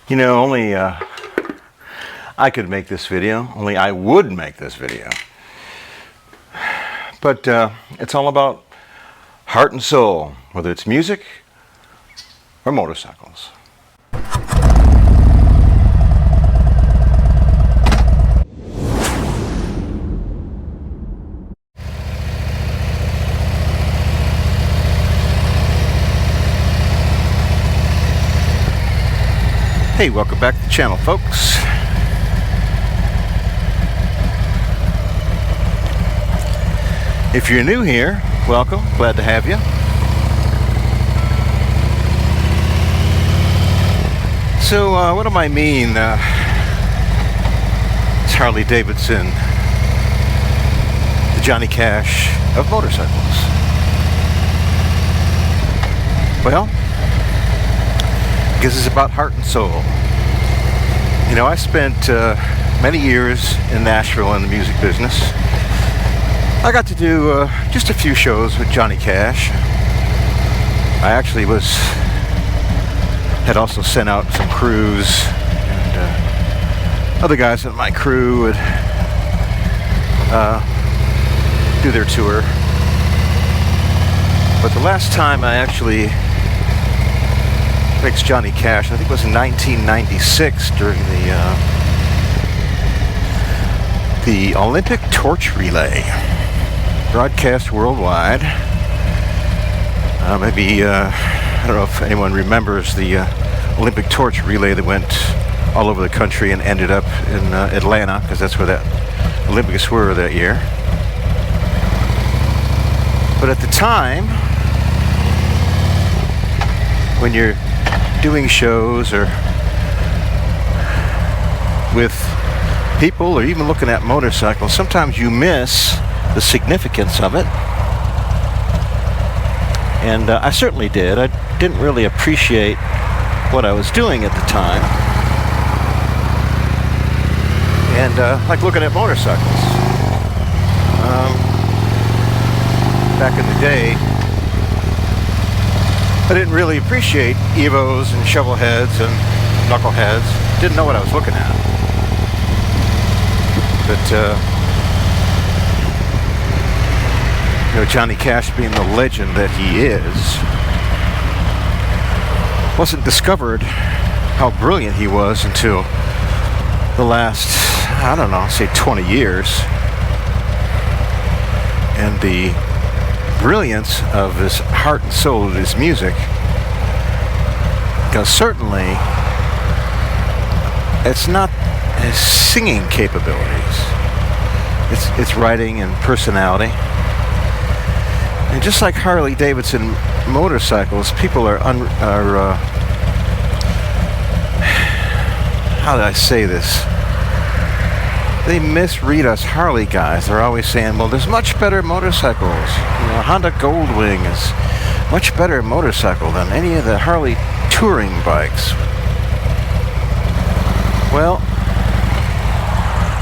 You know, only I could make this video, only I would make this video. But it's all about heart and soul, whether it's music or motorcycles. Hey, welcome back to the channel, folks. If you're new here, welcome. Glad to have you. So, what do I mean? It's Harley Davidson, the Johnny Cash of motorcycles. Well, because it's about heart and soul. You know, I spent many years in Nashville in the music business. I got to do just a few shows with Johnny Cash. I actually had also sent out some crews, and other guys in my crew would do their tour. But the last time I actually mixed Johnny Cash, I think it was in 1996 during the Olympic Torch Relay, broadcast worldwide. Maybe I don't know if anyone remembers the Olympic Torch Relay that went all over the country and ended up in Atlanta, because that's where that Olympics were that year. But at the time, when you're doing shows or with people or even looking at motorcycles, sometimes you miss the significance of it. And I certainly did. I didn't really appreciate what I was doing at the time. And like looking at motorcycles. Back in the day, I didn't really appreciate Evos and shovel heads and knuckleheads. Didn't know what I was looking at. But you know, Johnny Cash, being the legend that he is, wasn't discovered how brilliant he was until the last, I don't know, say 20 years. And the brilliance of his heart and soul of his music, because certainly it's not his singing capabilities, it's writing and personality. And just like Harley Davidson motorcycles, people are how do I say this? They misread us Harley guys. They're always saying, well, there's much better motorcycles. You know, Honda Goldwing is much better motorcycle than any of the Harley touring bikes. Well,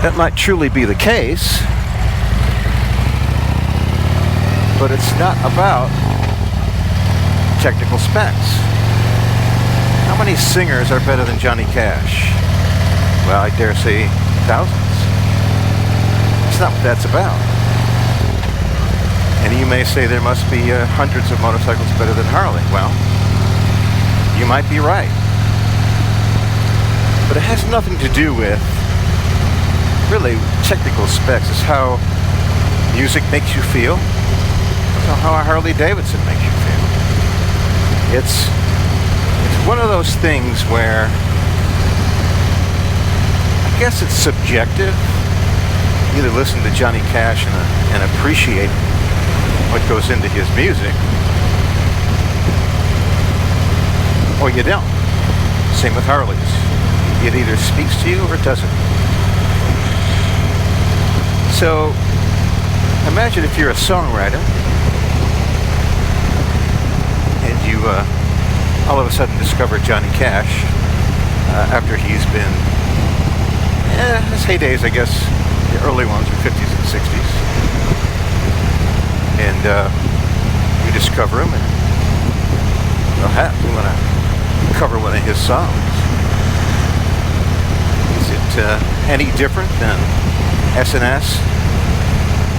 that might truly be the case, but it's not about technical specs. How many singers are better than Johnny Cash? Well, I dare say thousands. That's not what that's about. And you may say there must be hundreds of motorcycles better than Harley. Well, you might be right. But it has nothing to do with really technical specs. It's how music makes you feel. It's how a Harley Davidson makes you feel. It's one of those things where I guess it's subjective. You either listen to Johnny Cash and appreciate what goes into his music, or you don't. Same with Harleys. It either speaks to you or it doesn't. So imagine if you're a songwriter and you all of a sudden discover Johnny Cash after he's been his heydays, I guess, the early ones were 50s and 60s, and you discover him and, well, heck, we want to cover one of his songs. any different than S&S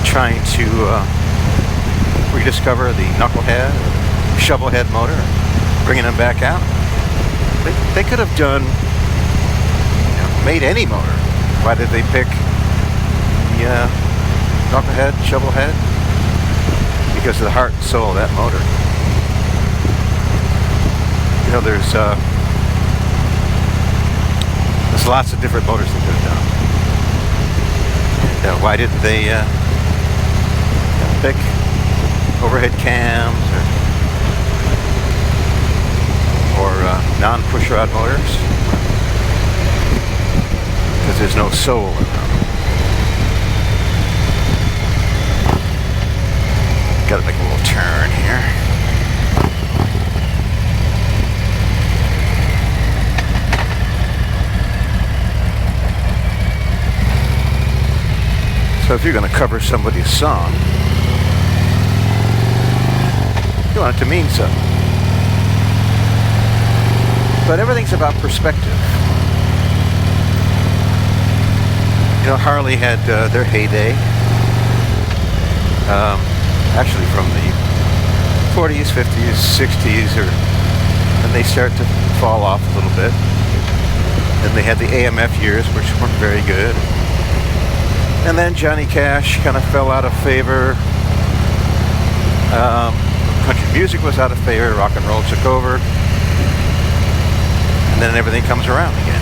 trying to rediscover the knucklehead, shovelhead motor, bringing them back out. They could have done, made any motor. Why did they pick the knucklehead, shovelhead? Because of the heart and soul of that motor. There's lots of different motors they could have done. And why didn't they pick overhead cams or non-pushrod motors? Because there's no soul in them. Got to make a little turn here. So if you're going to cover somebody's song, you want it to mean something. But everything's about perspective. Harley had their heyday. Actually from the 40s, 50s, 60s, and they start to fall off a little bit. Then they had the AMF years, which weren't very good. And then Johnny Cash kind of fell out of favor. Country music was out of favor. Rock and roll took over. And then everything comes around again.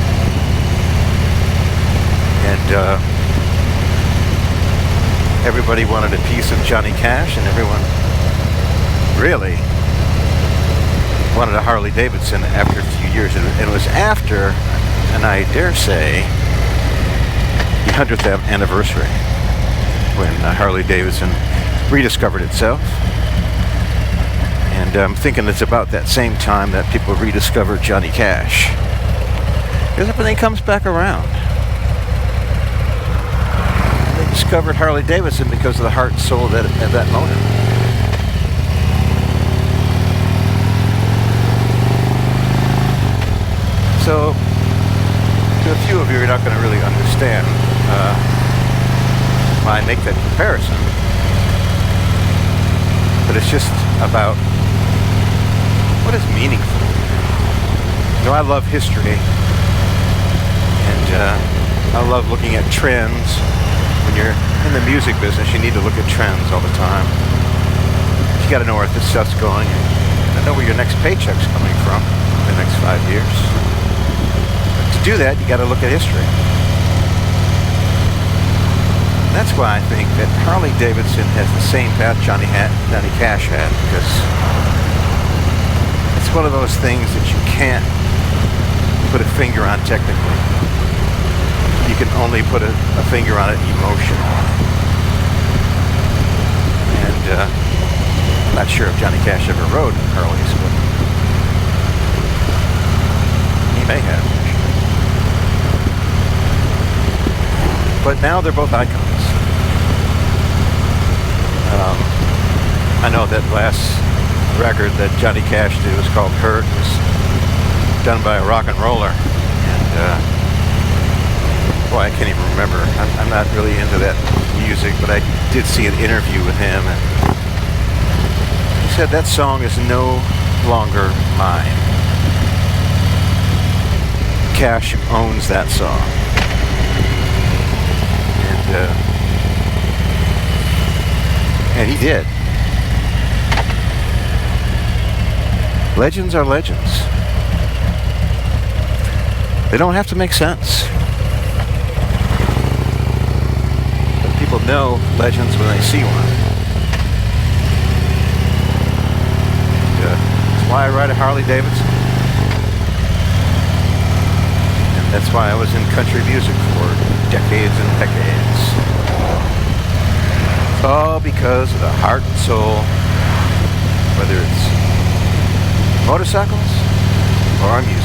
And everybody wanted a piece of Johnny Cash, and everyone really wanted a Harley Davidson after a few years. And it was after, and I dare say, the 100th anniversary when Harley Davidson rediscovered itself. And I'm thinking it's about that same time that people rediscovered Johnny Cash. Because everything comes back around. They discovered Harley Davidson because of the heart and soul of that motor. So, to a few of you, you're not going to really understand why I make that comparison. But it's just about what is meaningful. I love history, and I love looking at trends. When you're in the music business, you need to look at trends all the time. You got to know where this stuff's going, and know where your next paycheck's coming from in the next 5 years. But to do that, you got to look at history. And that's why I think that Harley Davidson has the same path Johnny Cash had, because it's one of those things that you can't put a finger on technically. You can only put a finger on it emotionally. And I'm not sure if Johnny Cash ever rode Harleys, but he may have. But now they're both icons. I know that last record that Johnny Cash did was called Hurt. It was done by a rock and roller. And boy, I can't even remember. I'm not really into that music, but I did see an interview with him, and he said that song is no longer mine. Cash owns that song. And he did. Legends are legends. They don't have to make sense. But people know legends when they see one. That's why I ride a Harley Davidson. And that's why I was in country music for decades and decades. It's all because of the heart and soul, whether it's motorcycles or our music.